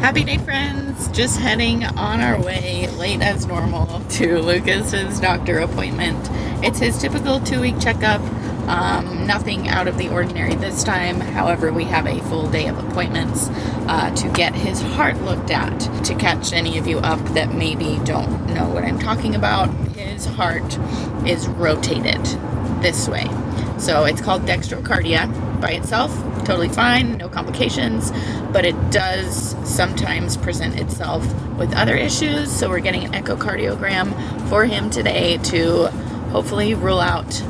Happy day, friends. Just heading on our way, late as normal, to Lucas's doctor appointment. It's his typical 2-week checkup. Nothing out of the ordinary this time. However, we have a full day of appointments to get his heart looked at. To catch any of you up that maybe don't know what I'm talking about, his heart is rotated this way. So it's called Dextrocardia by itself. Totally fine, no complications, but it does sometimes present itself with other issues. So we're getting an echocardiogram for him today to hopefully rule out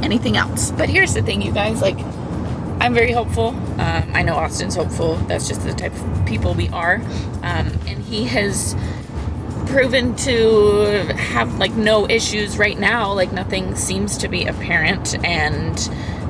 anything else. But here's the thing, you guys, like, I'm very hopeful. I know Austin's hopeful. That's just the type of people we are. And he has proven to have like no issues right now. Like nothing seems to be apparent, and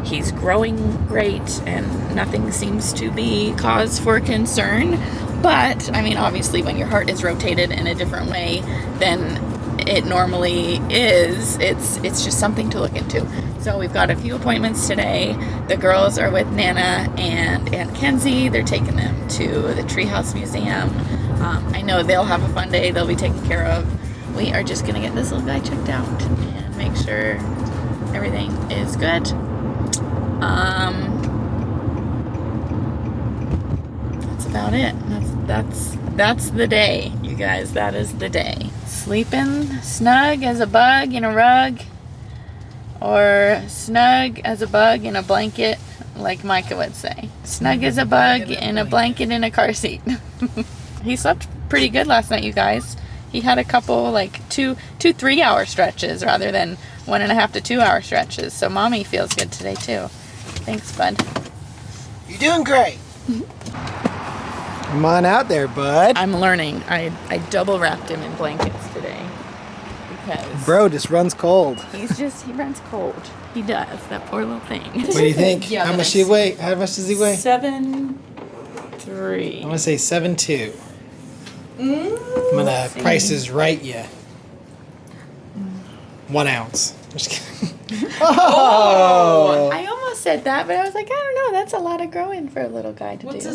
he's growing great, and nothing seems to be cause for concern. But I mean, obviously when your heart is rotated in a different way than it normally is, it's just something to look into. So we've got a few appointments today. The girls are with Nana and Aunt Kenzie. They're taking them to the Treehouse Museum. I know they'll have a fun day. They'll be taken care of. We are just gonna get this little guy checked out and make sure everything is good. That's about it. That's the day, you guys. That is the day. Sleeping snug as a bug in a rug, or snug as a bug in a blanket, like Micah would say. Snug as a bug in a blanket in a car seat. He slept pretty good last night, you guys. He had a couple, like, two 3-hour stretches rather than 1.5 to 2 hour stretches. So mommy feels good today too. Thanks, bud. You're doing great. Come on out there, bud. I'm learning. I double wrapped him in blankets today because Bro just runs cold. he runs cold. He does, that poor little thing. What do you think? Yeah, How much does he weigh? How much does he weigh? 7'3". I'm gonna say 7'2". I'm gonna Price is Right you. 1 ounce. Just kidding. Oh! I almost said that, but I was like, I don't know. That's a lot of growing for a little guy to do. What's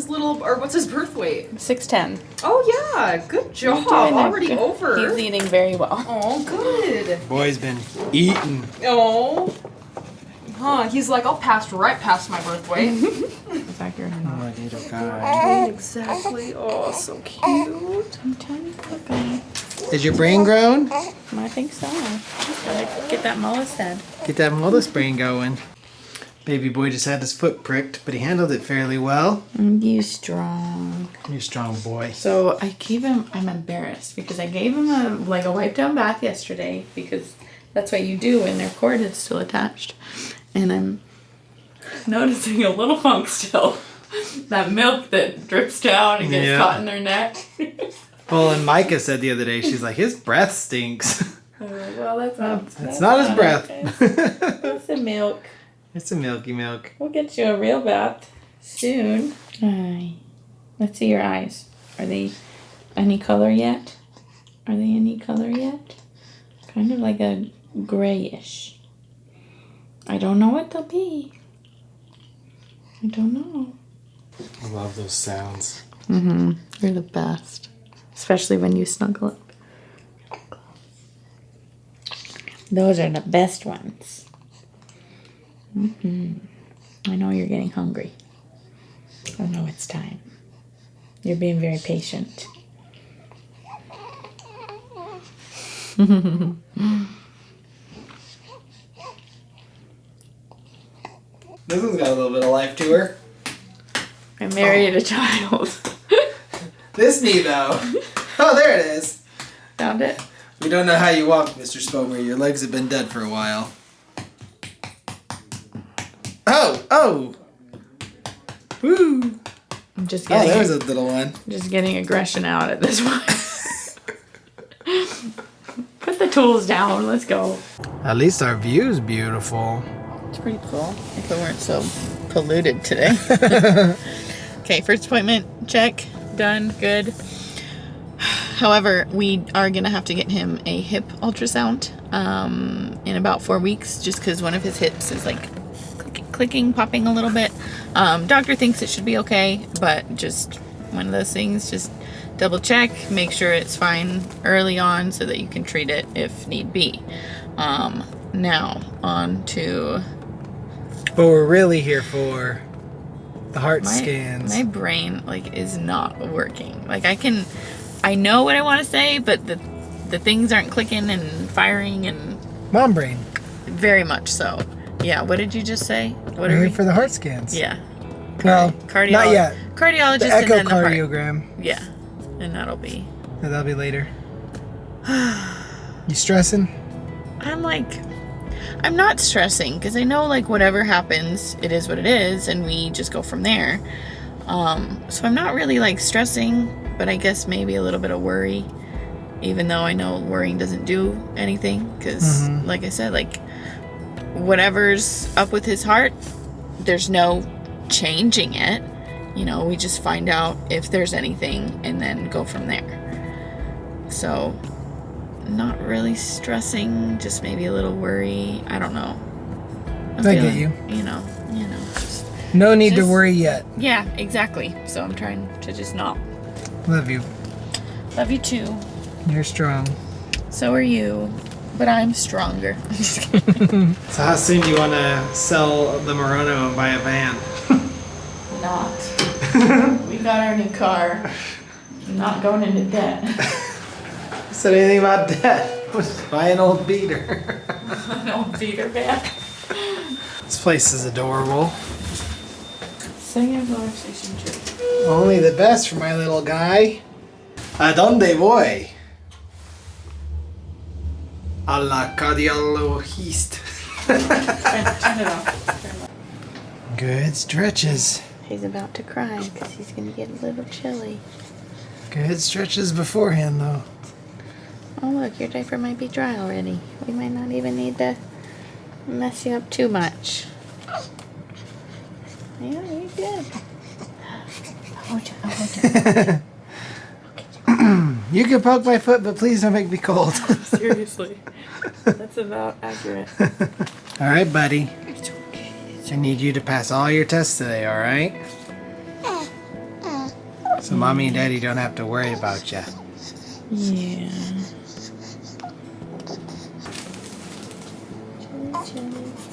his birth weight? 6'10". Oh yeah, good job. Already over. He's eating very well. Oh, good. Boy's been eating. Oh. Huh, he's like, I'll pass right past my birth weight. Is that your Oh, my little guy. Exactly. Oh, so cute. I'm trying to look at Is your brain grown? I think so. Just gotta get that mollusk head. Get that mollusk brain going. Baby boy just had his foot pricked, but he handled it fairly well. You strong. You're a strong boy. So I gave him, I'm embarrassed because I gave him a wipe down bath yesterday because that's what you do when their cord is still attached. And I'm noticing a little funk still. That milk that drips down and gets caught in their neck. Well, and Micah said the other day, she's like, his breath stinks. Well, that's not his breath. It's the milk. It's a milky milk. We'll get you a real bath soon. Hi. Let's see your eyes. Are they any color yet? Kind of like a grayish. I don't know what they'll be. I don't know. I love those sounds. Mm-hmm. You're the best. Especially when you snuggle up. Those are the best ones. Mm-hmm. I know you're getting hungry. I know it's time. You're being very patient. This one's got a little bit of life to her. I married a child. This knee, though. Oh, there it is. Found it? We don't know how you walk, Mr. Spomer. Your legs have been dead for a while. Oh! Woo! I'm just getting. Oh, there's a little one. Just getting aggression out at this point. Put the tools down. Let's go. At least our view's beautiful. It's pretty cool. If it weren't so polluted today. Okay, first appointment, check, done, good. However, we are going to have to get him a hip ultrasound in about 4 weeks, just because one of his hips is like clicking, popping a little bit. Doctor thinks it should be okay, but just one of those things. Just double check, make sure it's fine early on so that you can treat it if need be. Now on to what we're really here for, the heart scans. My brain like is not working. Like I know what I want to say, but the things aren't clicking and firing, and Mom brain. very much so. Yeah, what did you just say? What We're are here we? for the heart scans. Yeah. Well, not yet. Cardiologist The and then the heart. echocardiogram. Yeah, and that'll be. That'll be later. You stressing? I'm not stressing because I know like whatever happens, it is what it is, and we just go from there. So I'm not really like stressing, but I guess maybe a little bit of worry, even though I know worrying doesn't do anything because, like I said, like whatever's up with his heart, there's no changing it. You know, we just find out if there's anything and then go from there. So not really stressing, just maybe a little worry. I don't know. I get you. You know. Just, no need to worry yet. Yeah, exactly. So I'm trying to just not. Love you. Love you too. You're strong. So are you. But I'm stronger. So how soon do you want to sell the Murano and buy a van? Not. We got our new car. I'm not going into debt. Said anything about debt? Just buy an old beater. An old beater van. This place is adorable. Singing conversation trip. Only the best for my little guy. ¿A dónde voy? A la cardiologist. Turn it off. Good stretches. He's about to cry because he's going to get a little chilly. Good stretches beforehand, though. Oh, look, your diaper might be dry already. We might not even need to mess you up too much. Yeah, you're good. You can poke my foot, but please don't make me cold. Seriously. That's about accurate. All right, buddy. I need you to pass all your tests today, all right? So mommy and daddy don't have to worry about you. Yeah.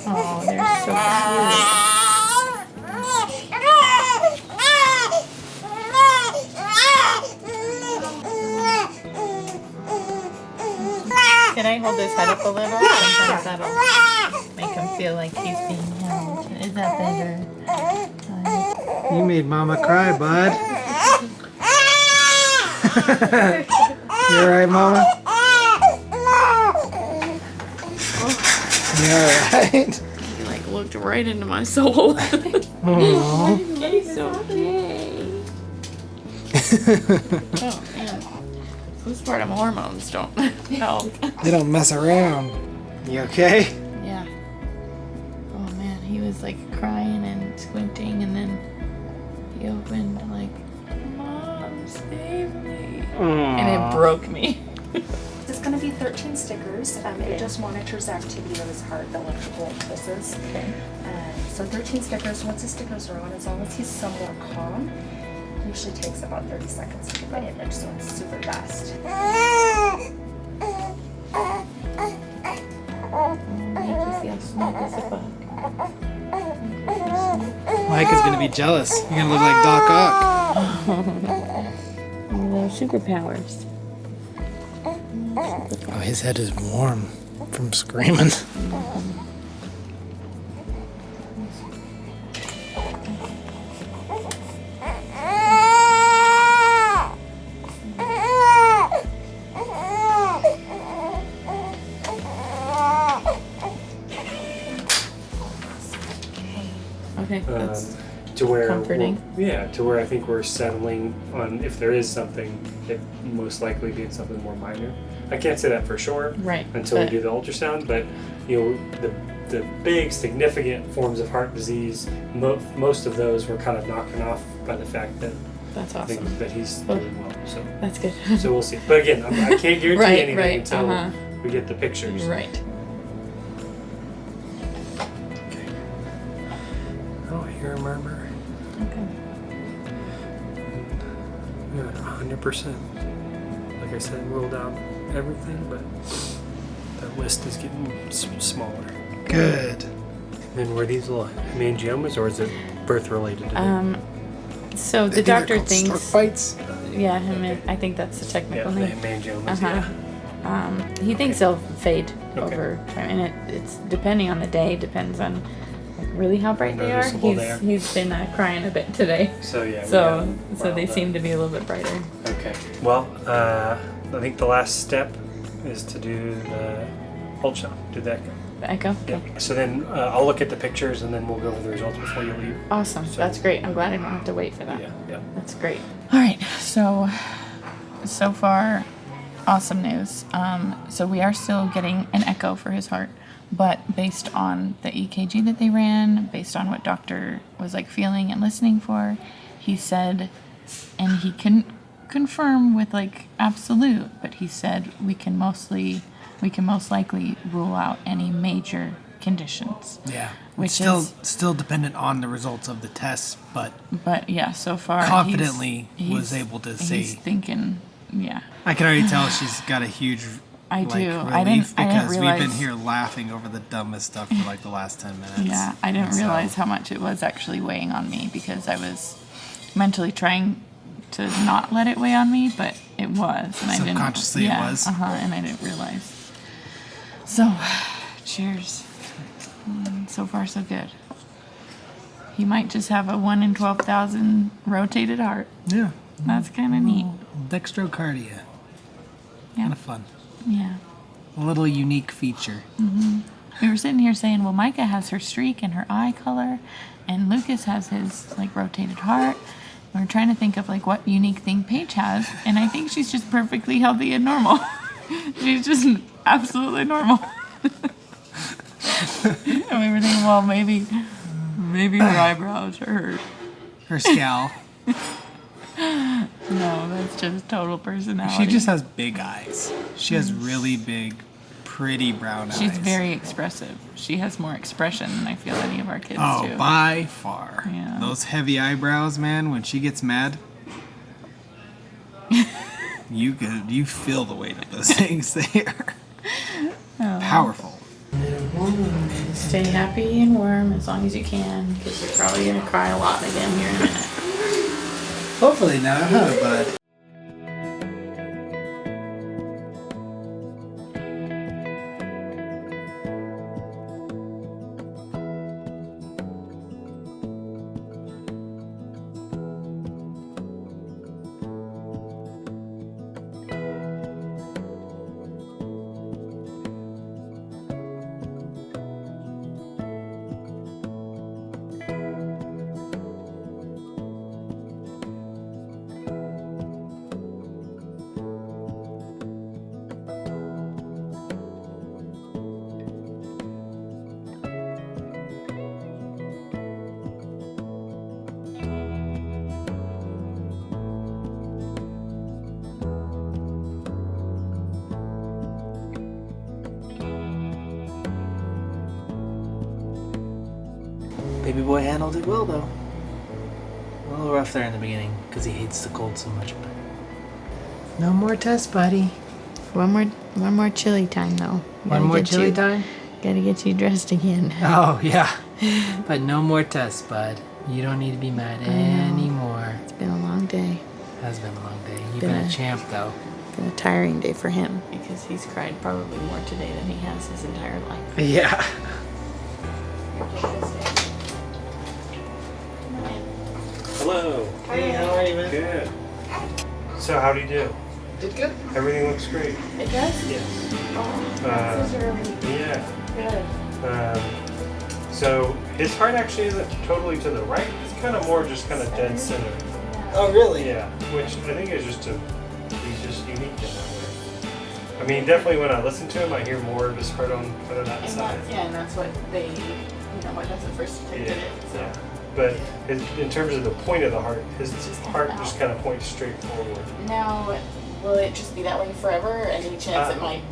Oh, they're so cute. Can I hold his head up a little? Sometimes that'll make him feel like he's being held. Is that better? You made mama cry, bud. You all right, mama? You all right? He like looked right into my soul. Aww. He's okay. Oh man, postpartum hormones don't help. They don't mess around. You okay? Yeah. Oh man, he was like crying and squinting, and then he opened like, "Mom, save me!" And it broke me. It's going to be 13 stickers. It just monitors the activity of his heart, the electrical pulses. Okay. So 13 stickers. Once the stickers are on, as long as he's somewhat calm, it usually takes about 30 seconds to get that image, so it's super fast. Make you feel snug as a bug. Mike is gonna be jealous. You're gonna look like Doc Ock. Little superpowers. Oh, his head is warm from screaming. Okay, that's to where comforting. to where I think we're settling on if there is something, it most likely being something more minor. I can't say that for sure right until we do the ultrasound, but you know the big significant forms of heart disease, most of those were kind of knocking off by the fact that That's I awesome. think that he's doing well. So That's good. so we'll see. But again, I can't guarantee Right, anything right, until we get the pictures. Right. Oh, I hear a murmur. Okay. 100%. Like I said, ruled out everything, but that list is getting smaller. Good. And were these little hemangiomas, or is it birth related? So the I think they're doctor called thinks, stork bites. yeah, I think that's the technical the name. hemangiomas. He thinks they'll fade Okay. over time, and it's depending on the day, depends on like really how bright they are. Noticeable they are. He's been crying a bit today, So yeah. so they seem to be a little bit brighter. Okay. Well, I think the last step is to do the ultrasound. Do the echo. The echo. Yeah. Okay. So then I'll look at the pictures and then we'll go over the results before you leave. Awesome. That's great. I'm glad I don't have to wait for that. Yeah. That's great. All right. So far, awesome news. So we are still getting an echo for his heart, but based on the EKG that they ran, based on what doctor was like feeling and listening for, he said, and he couldn't confirm with like absolute, but he said we can most likely rule out any major conditions. Yeah. Which It's is still dependent on the results of the tests, but yeah, so far confidently he's was able to say. he's thinking, yeah. I can already tell she's got a huge I like, do. relief I didn't because realize, we've been here laughing over the dumbest stuff for like the last 10 minutes. Yeah, I didn't So- realize how much it was actually weighing on me because I was mentally trying to not let it weigh on me, but it was, and I didn't. Subconsciously it was. And I didn't realize. So, cheers. So far, so good. He might just have a 1 in 12,000 rotated heart. Yeah. That's kind of neat. Dextrocardia. Yeah. Kind of fun. Yeah. A little unique feature. We were sitting here saying, well, Micah has her streak and her eye color, and Lucas has his like rotated heart. And we're trying to think of like what unique thing Paige has, and I think she's just perfectly healthy and normal. She's just absolutely normal. And we were thinking, well, maybe her eyebrows are hurt. Her scowl. No, that's just total personality. She just has big eyes. She has really big, pretty brown eyes. She's very expressive. She has more expression than I feel any of our kids Oh, do. by far. Yeah. Those heavy eyebrows, man, when she gets mad, you feel the weight of those things. They are powerful. Stay happy and warm as long as you can, because you're probably going to cry a lot again here in a minute. Hopefully not, huh, bud? Baby boy handled it well, though. A little rough there in the beginning because he hates the cold so much. But no more tests, buddy. One more chili time, though. One more chili time? Gotta get you dressed again. Oh, yeah. But no more tests, bud. You don't need to be mad anymore. It's been a long day. Has been a long day. You've been a champ, though. It's been a tiring day for him because he's cried probably more today than he has his entire life. Yeah. Hello. Hey, how are you, man? Good. So how do you do? Did good. Everything looks great. It does? Yes. Oh, so early. Yeah. Good. So his heart actually isn't totally to the right. It's kind of more just kind of dead center. Oh, really? Yeah. Which I think is just he's just unique in that way. I mean, definitely when I listen to him, I hear more of his heart on that And side. and that's what they, when that's the first depicted it. So. Yeah. But in terms of the point of the heart, his heart just kind of points straight forward. Now, will it just be that way forever? Any chance it might?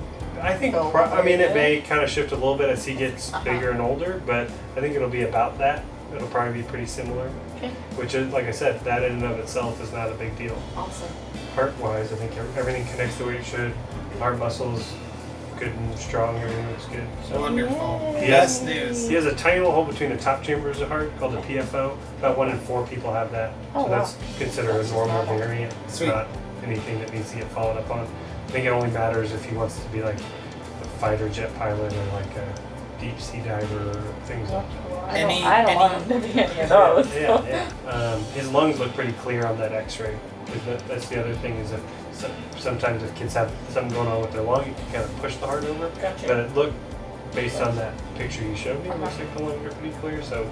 I think, go I mean, it further? may kind of shift a little bit as he gets bigger and older, but I think it'll be about that. It'll probably be pretty similar. Okay. Which is, like I said, that in and of itself is not a big deal. Awesome. heart-wise. I think everything connects the way it should. Heart muscles, good and strong. Everything looks good. So Wonderful. He Best has, news. he has a tiny little hole between the top chambers of the heart called the PFO. About 1 in 4 people have that. Oh, So that's considered a normal normal. variant. It's Sweet. not anything that needs to get followed up on. I think it only matters if he wants to be like a fighter jet pilot or like a deep sea diver or things like that. I don't want him to be any of those. Yeah. His lungs look pretty clear on that X-ray. 'Cause that's the other thing is that sometimes if kids have something going on with their lung, you can kind of push the heart over. Gotcha. But it looked, based on that picture you showed me, it looks like the lungs are pretty clear. So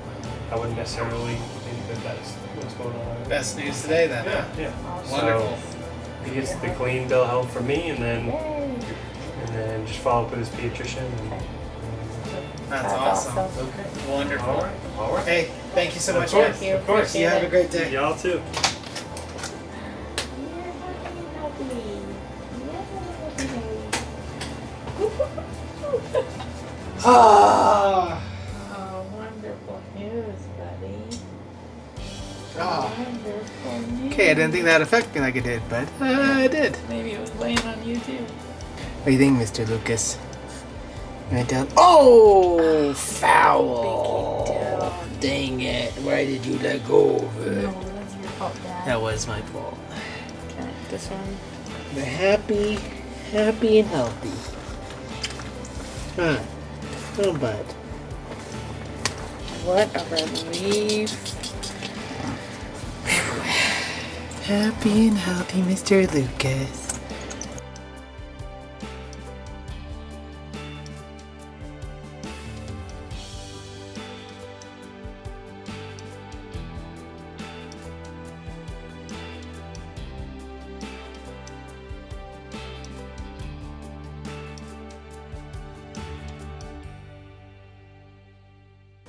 I wouldn't necessarily think that that's what's going on. Best news today then. Yeah, Huh? yeah. Wonderful. So he gets the clean bill of health from me, and then Yay. just follow up with his pediatrician. That's awesome. Okay. Wonderful. All right. All right. Hey, thank you so much, Of course. guys. Of course. You have a great day. Y'all too. Ah. Oh, wonderful news, buddy. Ah. Wonderful news. Okay, I didn't think that would affect me like it did, but it did. Maybe it was laying on you too. What do you think, Mr. Lucas? Right down. Oh, foul! Dang it! Why did you let go of No, it? that's your fault, Dad. That was my fault. Okay, this one. The happy and healthy. Huh? Oh, bud. What a relief. Happy and healthy, Mr. Lucas.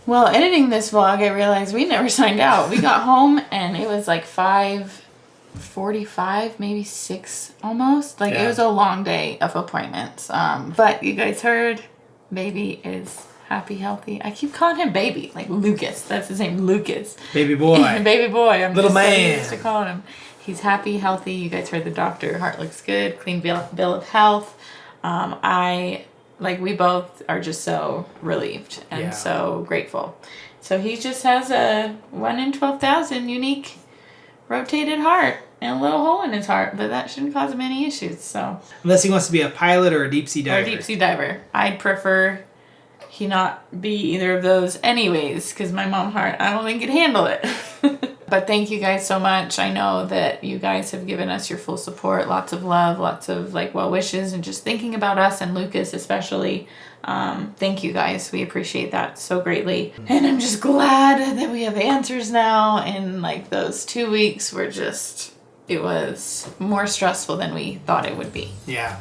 Well, editing this vlog, I realized we never signed out. We got home and it was like 5:45, maybe 6 almost. Like Yeah. it was a long day of appointments. But you guys heard, baby is happy, healthy. I keep calling him baby, like Lucas. That's his name, Lucas. Baby boy. Baby boy. I'm Little just so man. used to calling him. He's happy, healthy. You guys heard the doctor. Heart looks good. Clean bill of health. We both are just so relieved and Yeah. so grateful. So he just has a 1 in 12,000 unique rotated heart and a little hole in his heart, but that shouldn't cause him any issues. So, Unless he wants to be a pilot or a deep sea or diver. a deep sea diver. I'd prefer he not be either of those anyways, because my mom heart, I don't think could handle it. But thank you guys so much. I know that you guys have given us your full support, lots of love, lots of well wishes, and just thinking about us and Lucas especially. Thank you guys. We appreciate that so greatly. And I'm just glad that we have answers now. And those 2 weeks were it was more stressful than we thought it would be. Yeah.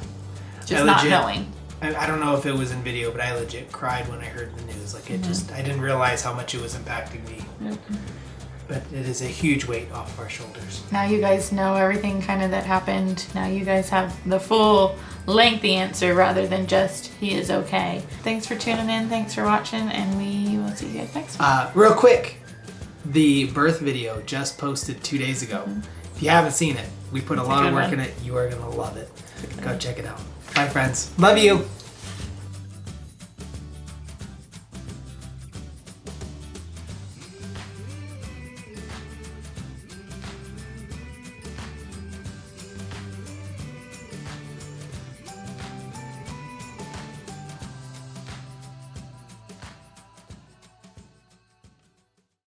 Just I not legit- knowing. I don't know if it was in video, but I legit cried when I heard the news. Like it just, I didn't realize how much it was impacting me. But it is a huge weight off of our shoulders. Now you guys know everything kind of that happened. Now you guys have the full lengthy answer rather than just he is okay. Thanks for tuning in. Thanks for watching, and we will see you guys next week. Real quick, the birth video just posted 2 days ago. If you haven't seen it, we put a lot of good work one. in it. You are going to love it. Go check it out. Bye, friends. Love you.